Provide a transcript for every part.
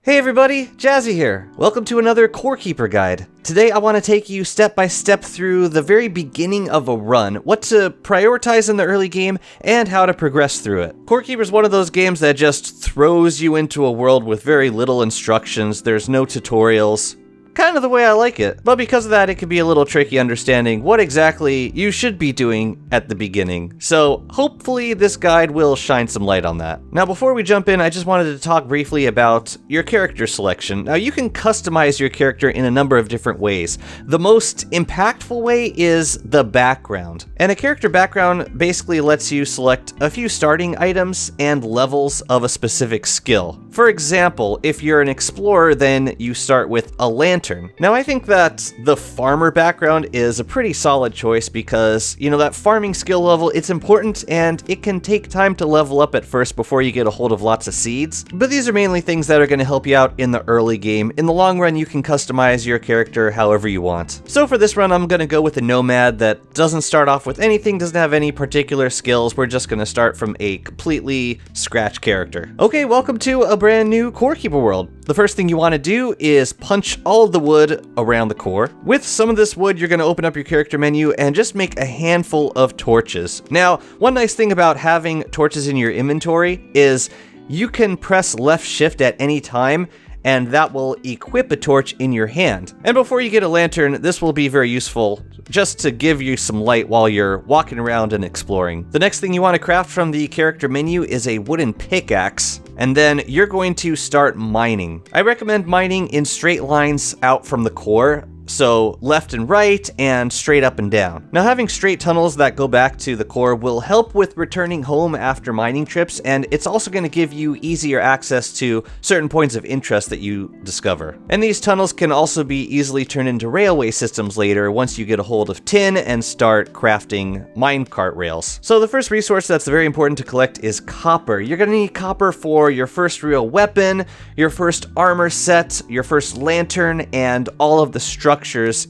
Hey everybody, Jazzy here. Welcome to another Core Keeper guide. Today I want to take you step by step through the very beginning of a run, what to prioritize in the early game, and how to progress through it. Core Keeper is one of those games that just throws you into a world with very little instructions, there's no tutorials. Kind of the way I like it, but because of that it can be a little tricky understanding what exactly you should be doing at the beginning. So hopefully this guide will shine some light on that. Now before we jump in, I just wanted to talk briefly about your character selection. Now you can customize your character in a number of different ways. The most impactful way is the background. And a character background basically lets you select a few starting items and levels of a specific skill. For example, if you're an explorer, then you start with a lantern. Now I think that the farmer background is a pretty solid choice because, that farming skill level, it's important and it can take time to level up at first before you get a hold of lots of seeds. But these are mainly things that are going to help you out in the early game. In the long run, you can customize your character however you want. So for this run, I'm going to go with a nomad that doesn't start off with anything, doesn't have any particular skills. We're just going to start from a completely scratch character. Okay, welcome to a brand new Core Keeper world. The first thing you want to do is punch all of the wood around the core. With some of this wood, you're going to open up your character menu and just make a handful of torches. Now, one nice thing about having torches in your inventory is you can press left shift at any time and that will equip a torch in your hand. And before you get a lantern, this will be very useful just to give you some light while you're walking around and exploring. The next thing you want to craft from the character menu is a wooden pickaxe, and then you're going to start mining. I recommend mining in straight lines out from the core, so left and right and straight up and down. Now having straight tunnels that go back to the core will help with returning home after mining trips, and it's also going to give you easier access to certain points of interest that you discover. And these tunnels can also be easily turned into railway systems later once you get a hold of tin and start crafting minecart rails. So the first resource that's very important to collect is copper. You're going to need copper for your first real weapon, your first armor set, your first lantern, and all of the structures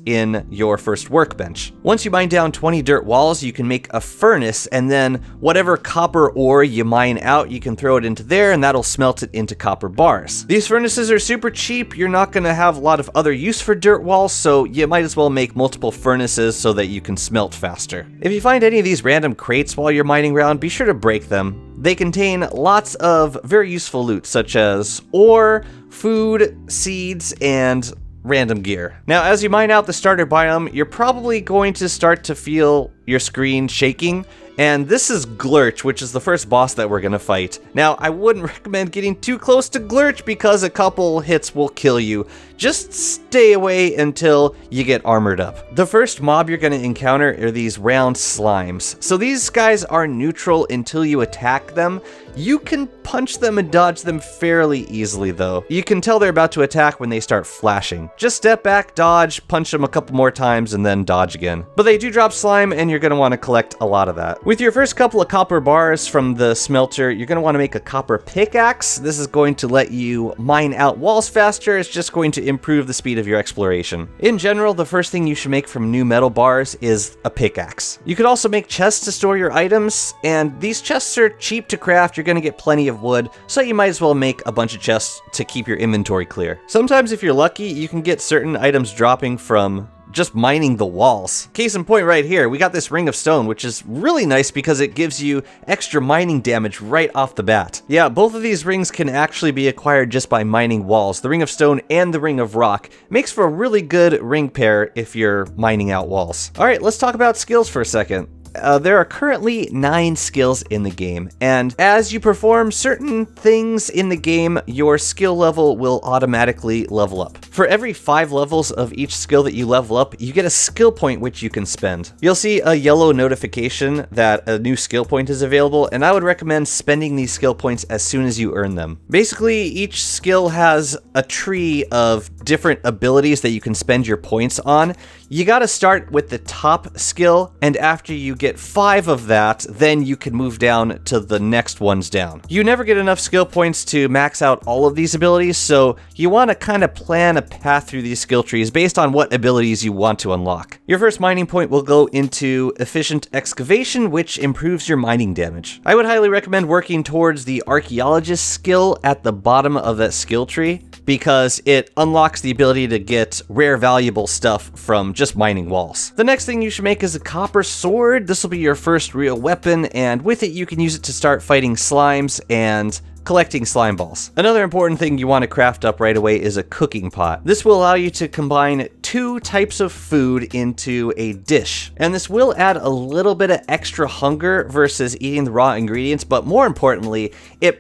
in your first workbench. Once you mine down 20 dirt walls, you can make a furnace, and then whatever copper ore you mine out, you can throw it into there and that'll smelt it into copper bars. These furnaces are super cheap. You're not going to have a lot of other use for dirt walls, so you might as well make multiple furnaces so that you can smelt faster. If you find any of these random crates while you're mining around, be sure to break them. They contain lots of very useful loot such as ore, food, seeds, and random gear. Now, as you mine out the starter biome, you're probably going to start to feel your screen shaking, and this is Glurch, which is the first boss that we're gonna fight. Now, I wouldn't recommend getting too close to Glurch because a couple hits will kill you. Just stay away until you get armored up. The first mob you're gonna encounter are these round slimes. So these guys are neutral until you attack them. You can punch them and dodge them fairly easily though. You can tell they're about to attack when they start flashing. Just step back, dodge, punch them a couple more times, and then dodge again. But they do drop slime, and you're going to want to collect a lot of that. With your first couple of copper bars from the smelter, you're going to want to make a copper pickaxe. This is going to let you mine out walls faster. It's just going to improve the speed of your exploration. In general, the first thing you should make from new metal bars is a pickaxe. You could also make chests to store your items, and these chests are cheap to craft. You're going to get plenty of wood, so you might as well make a bunch of chests to keep your inventory clear. Sometimes if you're lucky, you can get certain items dropping from just mining the walls. Case in point right here, we got this ring of stone, which is really nice because it gives you extra mining damage right off the bat. Yeah, both of these rings can actually be acquired just by mining walls. The ring of stone and the ring of rock makes for a really good ring pair if you're mining out walls. All right, let's talk about skills for a second. There are currently 9 skills in the game, and as you perform certain things in the game, your skill level will automatically level up. For every 5 levels of each skill that you level up, you get a skill point which you can spend. You'll see a yellow notification that a new skill point is available, and I would recommend spending these skill points as soon as you earn them. Basically, each skill has a tree of different abilities that you can spend your points on. You gotta start with the top skill, and after you get 5 of that, then you can move down to the next ones down. You never get enough skill points to max out all of these abilities, so you want to kind of plan a path through these skill trees based on what abilities you want to unlock. Your first mining point will go into efficient excavation, which improves your mining damage. I would highly recommend working towards the archaeologist skill at the bottom of that skill tree, because it unlocks the ability to get rare valuable stuff from just mining walls. The next thing you should make is a copper sword. This will be your first real weapon, and with it you can use it to start fighting slimes and collecting slime balls. Another important thing you want to craft up right away is a cooking pot. This will allow you to combine 2 types of food into a dish, and this will add a little bit of extra hunger versus eating the raw ingredients, but more importantly,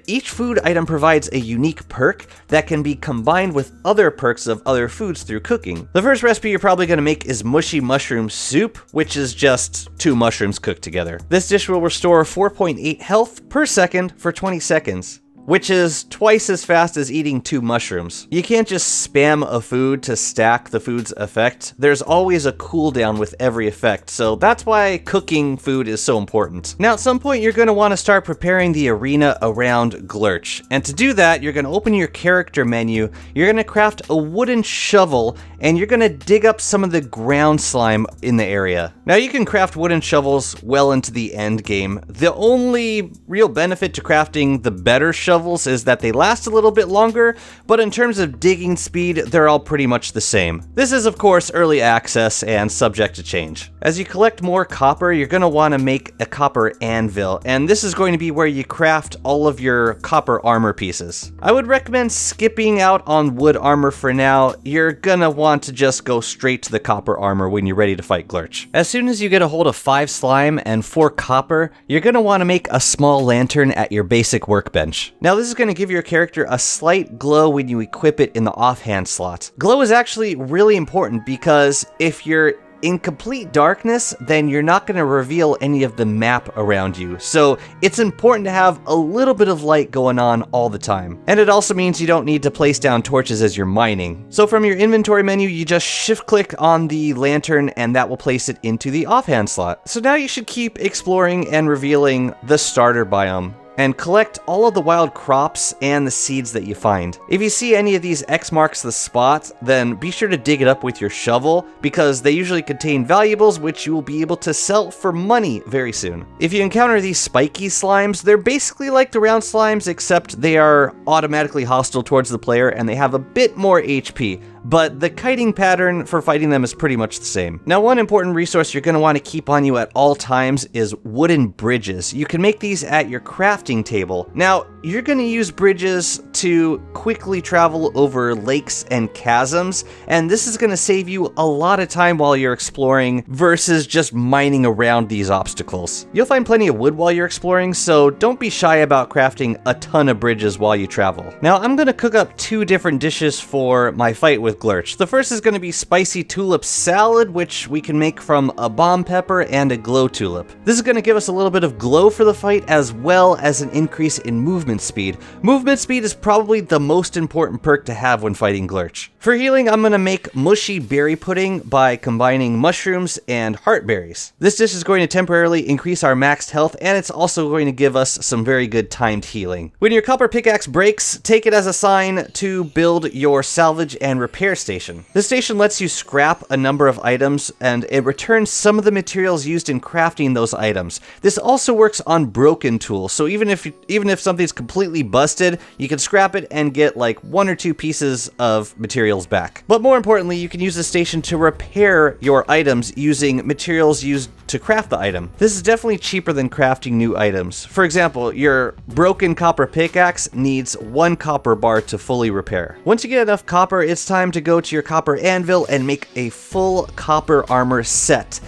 each food item provides a unique perk that can be combined with other perks of other foods through cooking. The first recipe you're probably going to make is mushy mushroom soup, which is just 2 mushrooms cooked together. This dish will restore 4.8 health per second for 20 seconds. Which is twice as fast as eating 2 mushrooms. You can't just spam a food to stack the food's effect. There's always a cooldown with every effect, so that's why cooking food is so important. Now at some point you're going to want to start preparing the arena around Glurch, and to do that you're going to open your character menu, you're going to craft a wooden shovel, and you're going to dig up some of the ground slime in the area. Now you can craft wooden shovels well into the end game. The only real benefit to crafting the better shovels is that they last a little bit longer, but in terms of digging speed, they're all pretty much the same. This is of course early access and subject to change. As you collect more copper, you're going to want to make a copper anvil, and this is going to be where you craft all of your copper armor pieces. I would recommend skipping out on wood armor for now. You're gonna want to just go straight to the copper armor when you're ready to fight Glurch. As soon as you get a hold of 5 slime and 4 copper, you're going to want to make a small lantern at your basic workbench. Now this is going to give your character a slight glow when you equip it in the offhand slot. Glow is actually really important because if you're in complete darkness, then you're not going to reveal any of the map around you. So it's important to have a little bit of light going on all the time. And it also means you don't need to place down torches as you're mining. So from your inventory menu, you just shift click on the lantern and that will place it into the offhand slot. So now you should keep exploring and revealing the starter biome, and collect all of the wild crops and the seeds that you find. If you see any of these X marks the spot, then be sure to dig it up with your shovel, because they usually contain valuables which you will be able to sell for money very soon. If you encounter these spiky slimes, they're basically like the round slimes, except they are automatically hostile towards the player and they have a bit more HP. But the kiting pattern for fighting them is pretty much the same. Now, one important resource you're going to want to keep on you at all times is wooden bridges. You can make these at your crafting table. Now, you're going to use bridges to quickly travel over lakes and chasms, and this is going to save you a lot of time while you're exploring versus just mining around these obstacles. You'll find plenty of wood while you're exploring, so don't be shy about crafting a ton of bridges while you travel. Now, I'm going to cook up 2 different dishes for my fight with Glurch. The first is going to be spicy tulip salad, which we can make from a bomb pepper and a glow tulip. This is going to give us a little bit of glow for the fight, as well as an increase in movement speed. Movement speed is probably the most important perk to have when fighting Glurch. For healing, I'm going to make mushy berry pudding by combining mushrooms and heartberries. This dish is going to temporarily increase our maxed health, and it's also going to give us some very good timed healing. When your copper pickaxe breaks, take it as a sign to build your salvage and repair station. This station lets you scrap a number of items, and it returns some of the materials used in crafting those items. This also works on broken tools, so even if something's completely busted, you can scrap it and get like 1 or 2 pieces of materials back. But more importantly, you can use the station to repair your items using materials used to craft the item. This is definitely cheaper than crafting new items. For example, your broken copper pickaxe needs 1 copper bar to fully repair. Once you get enough copper, it's time to go to your copper anvil and make a full copper armor set.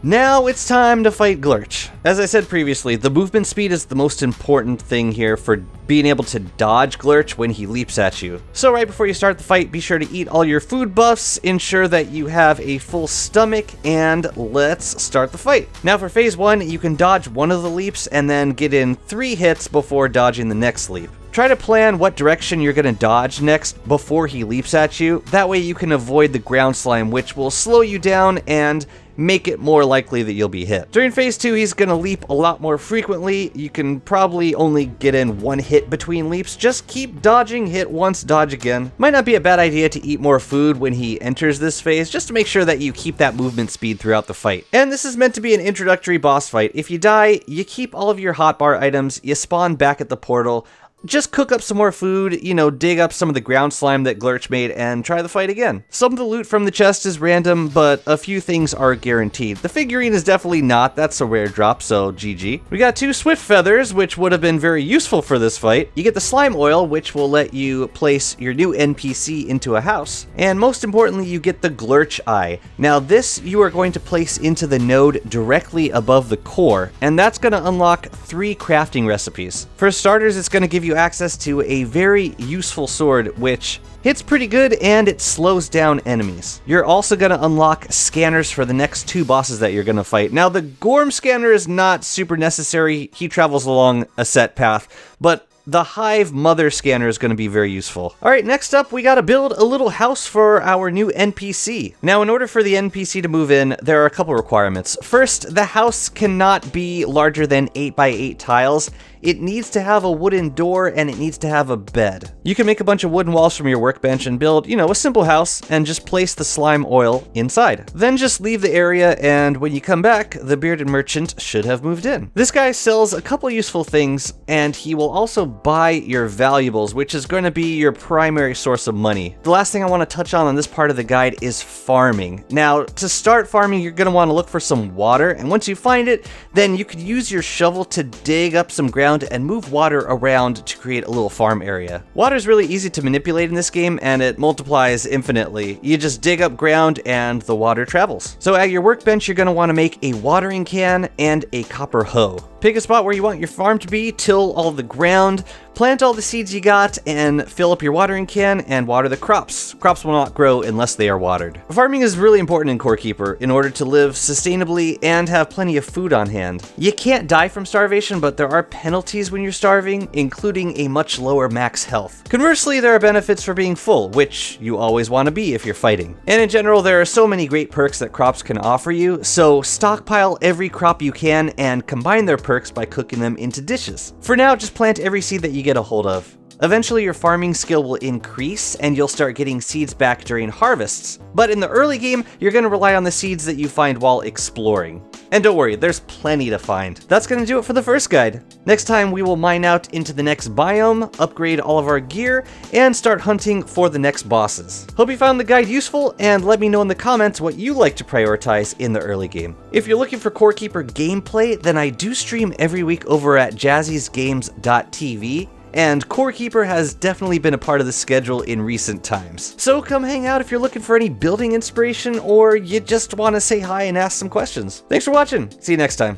Now it's time to fight Glurch. As I said previously, the movement speed is the most important thing here for being able to dodge Glurch when he leaps at you. So right before you start the fight, be sure to eat all your food buffs, ensure that you have a full stomach, and let's start the fight. Now for phase 1, you can dodge one of the leaps and then get in 3 hits before dodging the next leap. Try to plan what direction you're going to dodge next before he leaps at you. That way you can avoid the ground slime, which will slow you down and make it more likely that you'll be hit. During phase 2, he's gonna leap a lot more frequently. You can probably only get in one hit between leaps. Just keep dodging, hit once, dodge again. Might not be a bad idea to eat more food when he enters this phase, just to make sure that you keep that movement speed throughout the fight. And this is meant to be an introductory boss fight. If you die, you keep all of your hotbar items, you spawn back at the portal. Just cook up some more food, dig up some of the ground slime that Glurch made, and try the fight again. Some of the loot from the chest is random, but a few things are guaranteed. The figurine is definitely not, that's a rare drop, so GG. We got 2 swift feathers, which would have been very useful for this fight. You get the slime oil, which will let you place your new NPC into a house. And most importantly, you get the Glurch eye. Now this you are going to place into the node directly above the core, and that's going to unlock 3 crafting recipes. For starters, it's going to give you access to a very useful sword, which hits pretty good and it slows down enemies. You're also going to unlock scanners for the next 2 bosses that you're going to fight. Now, the Gorm scanner is not super necessary. He travels along a set path, but the Hive Mother scanner is going to be very useful. All right, next up, we got to build a little house for our new NPC. Now, in order for the NPC to move in, there are a couple requirements. First, the house cannot be larger than 8x8 tiles. It needs to have a wooden door and it needs to have a bed. You can make a bunch of wooden walls from your workbench and build, a simple house and just place the slime oil inside. Then just leave the area, and when you come back, the bearded merchant should have moved in. This guy sells a couple useful things, and he will also buy your valuables, which is going to be your primary source of money. The last thing I want to touch on this part of the guide is farming. Now, to start farming, you're going to want to look for some water, and once you find it, then you could use your shovel to dig up some ground and move water around to create a little farm area. Water is really easy to manipulate in this game, and it multiplies infinitely. You just dig up ground and the water travels. So at your workbench, you're going to want to make a watering can and a copper hoe. Pick a spot where you want your farm to be, till all the ground, plant all the seeds you got, and fill up your watering can and water the crops. Crops will not grow unless they are watered. Farming is really important in Core Keeper in order to live sustainably and have plenty of food on hand. You can't die from starvation, but there are penalties when you're starving, including a much lower max health. Conversely, there are benefits for being full, which you always want to be if you're fighting. And in general, there are so many great perks that crops can offer you, so stockpile every crop you can and combine their perks by cooking them into dishes. For now, just plant every seed that you get a hold of. Eventually, your farming skill will increase and you'll start getting seeds back during harvests. But in the early game, you're going to rely on the seeds that you find while exploring. And don't worry, there's plenty to find. That's going to do it for the first guide. Next time, we will mine out into the next biome, upgrade all of our gear, and start hunting for the next bosses. Hope you found the guide useful, and let me know in the comments what you like to prioritize in the early game. If you're looking for Core Keeper gameplay, then I do stream every week over at jazzysgames.tv. And Core Keeper has definitely been a part of the schedule in recent times. So come hang out if you're looking for any building inspiration or you just want to say hi and ask some questions. Thanks for watching. See you next time.